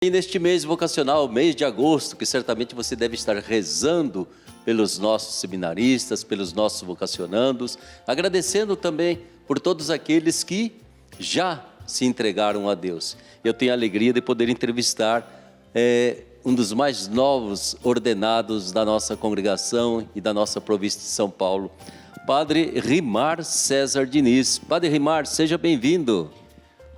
E neste mês vocacional, mês de agosto, que certamente você deve estar rezando pelos nossos seminaristas, pelos nossos vocacionandos, agradecendo também por todos aqueles que já se entregaram a Deus. Eu tenho a alegria de poder entrevistar um dos mais novos ordenados da nossa congregação e da nossa província de São Paulo, Padre Rimar César Diniz. Padre Rimar, seja bem-vindo.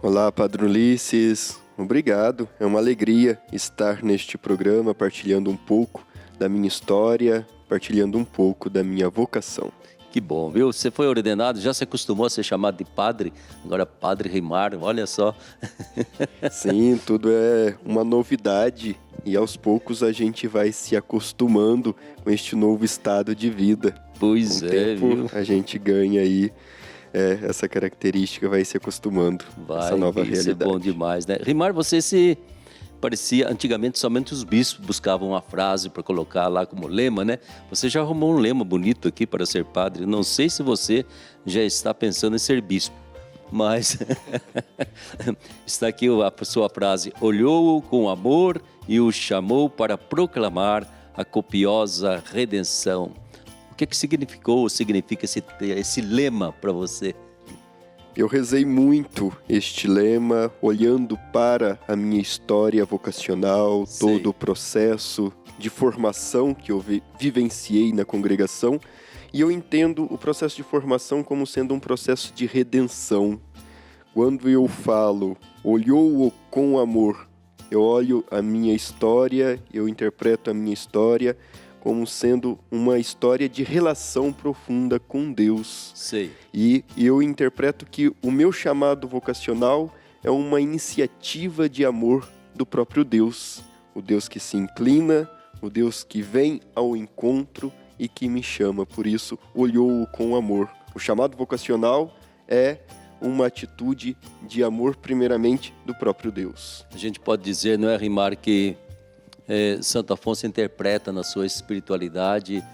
Olá, Padre Ulisses. Obrigado, é uma alegria estar neste programa, partilhando um pouco da minha história, partilhando um pouco da minha vocação. Que bom, viu? Você foi ordenado, já se acostumou a ser chamado de padre, agora Padre Rimar, olha só. Sim, tudo é uma novidade e aos poucos a gente vai se acostumando com este novo estado de vida. Pois com é, o tempo, viu? A gente ganha aí essa característica, vai se acostumando com essa nova realidade. Isso é bom demais, né? Rimar, você se parecia, antigamente somente os bispos buscavam uma frase para colocar lá como lema, né? Você já arrumou um lema bonito aqui para ser padre. Não sei se você já está pensando em ser bispo, mas está aqui a sua frase: olhou-o com amor e o chamou para proclamar a copiosa redenção. O que significa esse lema para você? Eu rezei muito este lema, olhando para a minha história vocacional, Sim. todo o processo de formação que eu vivenciei na congregação. E eu entendo o processo de formação como sendo um processo de redenção. Quando eu falo, olhou-o com amor, eu olho a minha história, eu interpreto a minha história como sendo uma história de relação profunda com Deus. Sei. E eu interpreto que o meu chamado vocacional é uma iniciativa de amor do próprio Deus. O Deus que se inclina, o Deus que vem ao encontro e que me chama. Por isso, olhou-o com amor. O chamado vocacional é uma atitude de amor, primeiramente, do próprio Deus. A gente pode dizer, não é, Rimar, que Santo Afonso interpreta na sua espiritualidade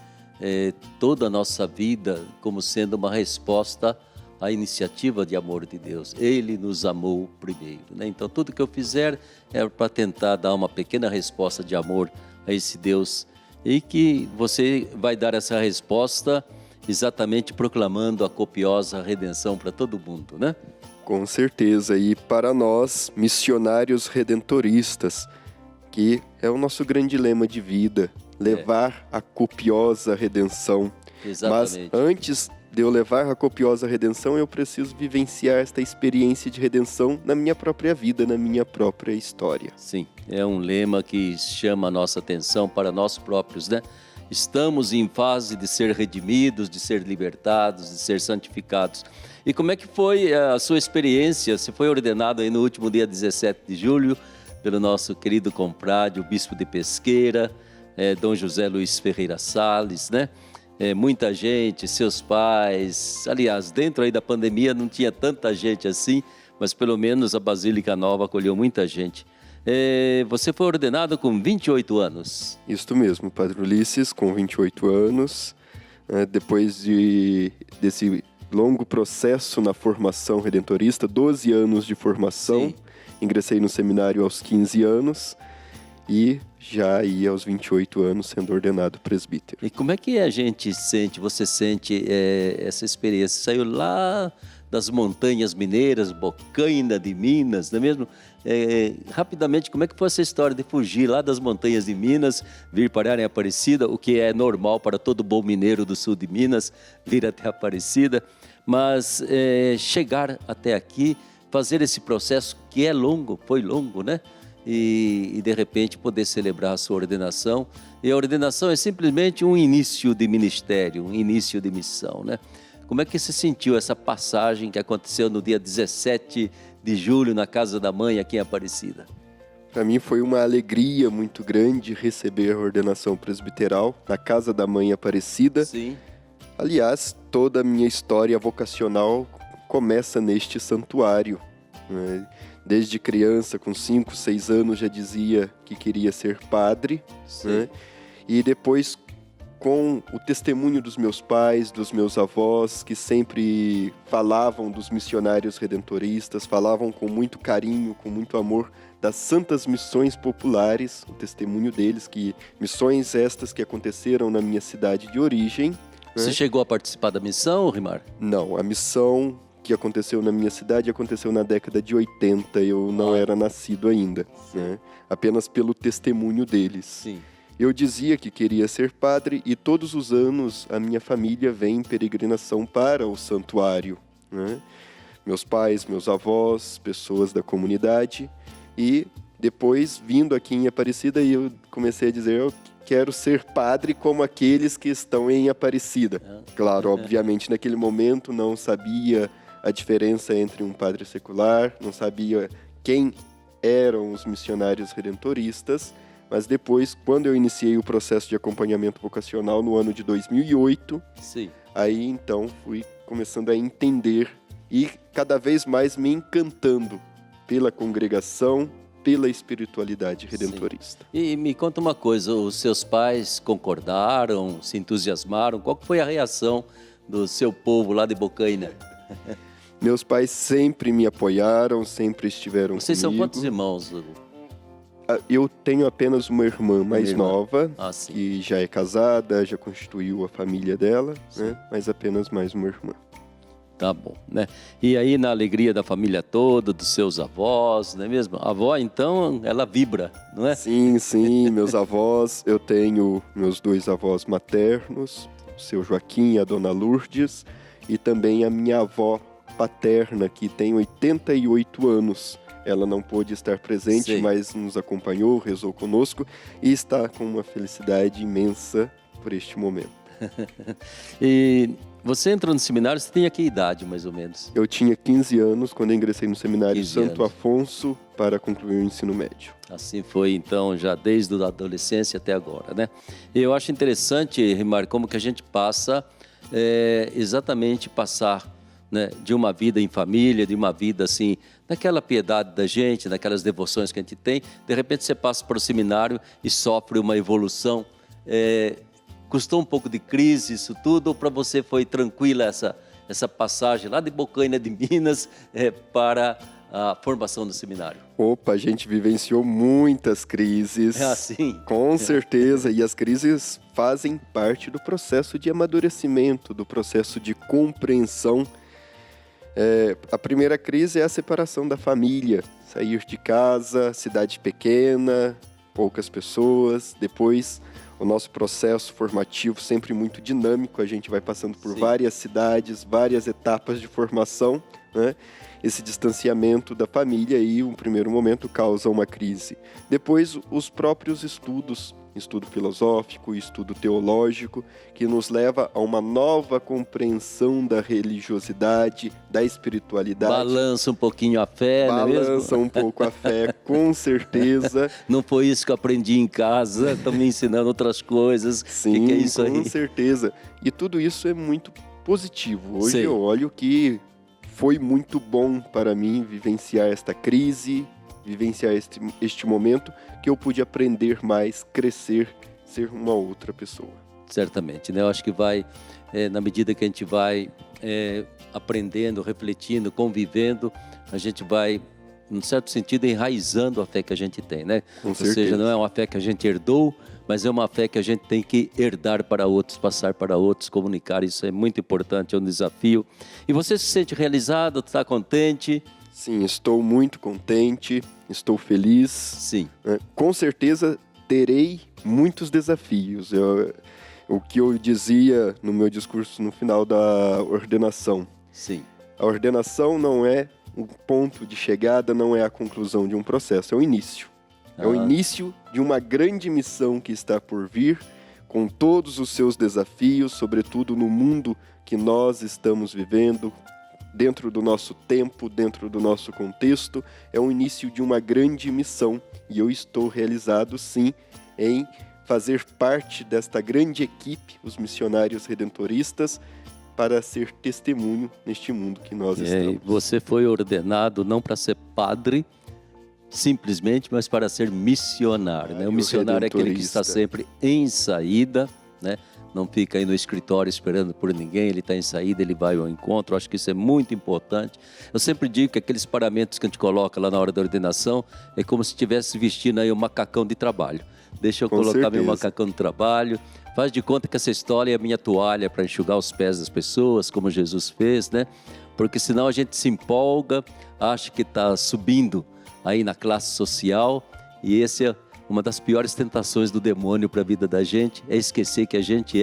toda a nossa vida como sendo uma resposta à iniciativa de amor de Deus. Ele nos amou primeiro, né? Então tudo que eu fizer é para tentar dar uma pequena resposta de amor a esse Deus, e que você vai dar essa resposta exatamente proclamando a copiosa redenção para todo mundo, né? Com certeza, e para nós, missionários redentoristas, que é o nosso grande lema de vida, levar a copiosa redenção. Exatamente. Mas antes de eu levar a copiosa redenção, eu preciso vivenciar esta experiência de redenção na minha própria vida, na minha própria história. Sim, é um lema que chama a nossa atenção para nós próprios, né? Estamos em fase de ser redimidos, de ser libertados, de ser santificados. E como é que foi a sua experiência? Você foi ordenado aí no último dia 17 de julho, pelo nosso querido confrade, o bispo de Pesqueira, Dom José Luiz Ferreira Salles, né? Muita gente, seus pais, aliás, dentro aí da pandemia não tinha tanta gente assim, mas pelo menos a Basílica Nova acolheu muita gente. Você foi ordenado com 28 anos. Isto mesmo, Padre Ulisses, com 28 anos, depois desse longo processo na formação redentorista, 12 anos de formação. Sim. Ingressei no seminário aos 15 anos e já ia aos 28 anos sendo ordenado presbítero. E como é que você sente essa experiência? Saiu lá das montanhas mineiras, Bocaina de Minas, não é mesmo? Rapidamente, como é que foi essa história de fugir lá das montanhas de Minas, vir parar em Aparecida, o que é normal para todo bom mineiro do sul de Minas, vir até Aparecida, mas chegar até aqui, fazer esse processo que é longo, foi longo, né? E de repente poder celebrar a sua ordenação. E a ordenação é simplesmente um início de ministério, um início de missão, né? Como é que você sentiu essa passagem que aconteceu no dia 17 de julho na Casa da Mãe aqui em Aparecida? Para mim foi uma alegria muito grande receber a ordenação presbiteral na Casa da Mãe Aparecida. Sim. Aliás, toda a minha história vocacional começa neste santuário, né? Desde criança, com 5, 6 anos, já dizia que queria ser padre, né? E depois, com o testemunho dos meus pais, dos meus avós, que sempre falavam dos missionários redentoristas, falavam com muito carinho, com muito amor das Santas Missões Populares, o testemunho deles, que missões estas que aconteceram na minha cidade de origem. Você chegou a participar da missão, Rimar? Não, a missão que aconteceu na minha cidade aconteceu na década de 80, eu não era nascido ainda, né? Apenas pelo testemunho deles. Sim. Eu dizia que queria ser padre e todos os anos a minha família vem em peregrinação para o santuário, né? Meus pais, meus avós, pessoas da comunidade. E depois, vindo aqui em Aparecida, eu comecei a dizer, eu quero ser padre como aqueles que estão em Aparecida. Claro, obviamente, naquele momento não sabia a diferença entre um padre secular, não sabia quem eram os missionários redentoristas, mas depois, quando eu iniciei o processo de acompanhamento vocacional no ano de 2008, Sim. aí então fui começando a entender e cada vez mais me encantando pela congregação, pela espiritualidade redentorista. E me conta uma coisa, os seus pais concordaram, se entusiasmaram? Qual foi a reação do seu povo lá de Bocaina? Meus pais sempre me apoiaram, sempre estiveram Vocês comigo. são quantos irmãos? Eu tenho apenas uma irmã mais nova, Sim. que já é casada, já constituiu a família dela, né? Mas apenas mais uma irmã. Tá bom, né? E aí na alegria da família toda, dos seus avós, não é mesmo? A avó, então, ela vibra, não é? Sim, sim, meus avós, eu tenho meus 2 avós maternos, o seu Joaquim e a dona Lourdes, e também a minha avó paterna, que tem 88 anos. Ela não pôde estar presente, Sim. mas nos acompanhou, rezou conosco e está com uma felicidade imensa por este momento. E você entrou no seminário, você tinha que idade, mais ou menos? Eu tinha 15 anos quando eu ingressei no seminário 15 Santo anos. Afonso para concluir o ensino médio. Assim foi, então, já desde a adolescência até agora, né? E eu acho interessante, Rimar, como que a gente passa, exatamente passar, né, de uma vida em família, de uma vida assim, naquela piedade da gente, naquelas devoções que a gente tem, de repente você passa para o seminário e sofre uma evolução. Custou um pouco de crise isso tudo, ou para você foi tranquila essa passagem lá de Bocaina de Minas para a formação do seminário? Opa, a gente vivenciou muitas crises. É assim? Com certeza, e as crises fazem parte do processo de amadurecimento, do processo de compreensão. A primeira crise é a separação da família, sair de casa, cidade pequena, poucas pessoas. Depois, o nosso processo formativo sempre muito dinâmico, a gente vai passando por Sim. várias cidades, várias etapas de formação, né? Esse distanciamento da família aí, um primeiro momento, causa uma crise. Depois, os próprios estudos, estudo filosófico, estudo teológico, que nos leva a uma nova compreensão da religiosidade, da espiritualidade. Balança um pouquinho a fé, não é mesmo? Balança um pouco a fé, com certeza. Não foi isso que eu aprendi em casa, estão me ensinando outras coisas. Sim, que é isso com aí? certeza. E tudo isso é muito positivo. Hoje Sei. eu olho que foi muito bom para mim vivenciar esta crise, vivenciar este momento, que eu pude aprender mais, crescer, ser uma outra pessoa. Certamente, né? Eu acho que vai, na medida que a gente vai aprendendo, refletindo, convivendo, a gente vai, num certo sentido, enraizando a fé que a gente tem, né? Com Ou seja, certeza. não é uma fé que a gente herdou, mas é uma fé que a gente tem que herdar para outros, passar para outros, comunicar. Isso é muito importante, é um desafio. E você se sente realizado, está contente? Sim, estou muito contente, estou feliz. Sim. Com certeza terei muitos desafios. O que eu dizia no meu discurso no final da ordenação. Sim. A ordenação não é um ponto de chegada, não é a conclusão de um processo, é o início. É o início de uma grande missão que está por vir, com todos os seus desafios, sobretudo no mundo que nós estamos vivendo, dentro do nosso tempo, dentro do nosso contexto. É o início de uma grande missão e eu estou realizado, sim, em fazer parte desta grande equipe, os missionários redentoristas, para ser testemunho neste mundo que nós estamos. Você foi ordenado não para ser padre, simplesmente, mas para ser missionário, né? O missionário é aquele que está sempre em saída, né? não fica aí no escritório esperando por ninguém, ele está em saída, ele vai ao encontro. Eu acho que isso é muito importante. Eu sempre digo que aqueles paramentos que a gente coloca lá na hora da ordenação é como se estivesse vestindo aí um macacão de trabalho. Deixa eu colocar meu macacão de trabalho. Faz de conta que essa história é a minha toalha para enxugar os pés das pessoas, como Jesus fez, né? Porque senão a gente se empolga, acha que está subindo aí na classe social, e esse é uma das piores tentações do demônio para a vida da gente, é esquecer que a gente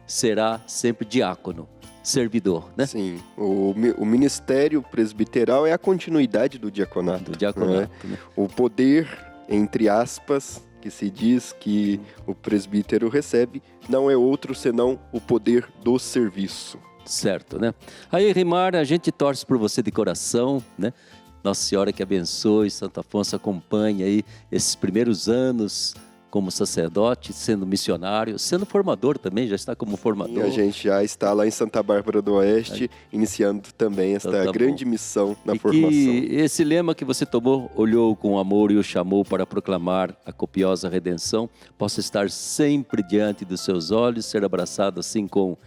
será sempre diácono, servidor, né? Sim, o ministério presbiteral é a continuidade do diaconato. Do diaconato, né? O poder, entre aspas, que se diz que o presbítero recebe, não é outro senão o poder do serviço. Certo, né? Aí, Rimar, a gente torce por você de coração, né? Nossa Senhora que abençoe, Santo Afonso acompanhe aí esses primeiros anos como sacerdote, sendo missionário, sendo formador também, já está como formador. E a gente já está lá em Santa Bárbara do Oeste, iniciando também esta grande missão na formação. Que esse lema que você tomou, olhou com amor e o chamou para proclamar a copiosa redenção, possa estar sempre diante dos seus olhos, ser abraçado assim com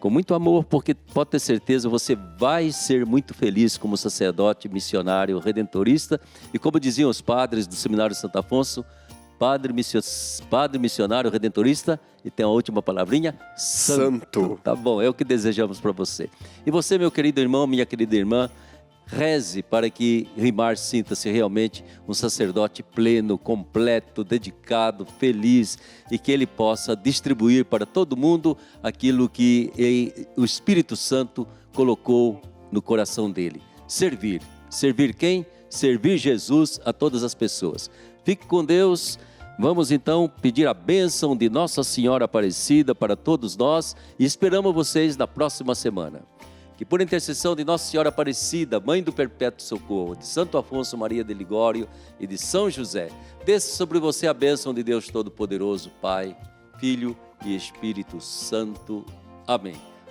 muito amor, porque pode ter certeza, você vai ser muito feliz como sacerdote, missionário, redentorista. E como diziam os padres do Seminário de Santo Afonso, padre missionário, redentorista, e tem a última palavrinha, santo. Tá bom, é o que desejamos para você. E você, meu querido irmão, minha querida irmã, reze para que Rimar sinta-se realmente um sacerdote pleno, completo, dedicado, feliz, e que ele possa distribuir para todo mundo aquilo que o Espírito Santo colocou no coração dele. Servir. Servir quem? Servir Jesus a todas as pessoas. Fique com Deus. Vamos então pedir a bênção de Nossa Senhora Aparecida para todos nós e esperamos vocês na próxima semana. Que por intercessão de Nossa Senhora Aparecida, Mãe do Perpétuo Socorro, de Santo Afonso Maria de Ligório e de São José, desça sobre você a bênção de Deus Todo-Poderoso, Pai, Filho e Espírito Santo. Amém.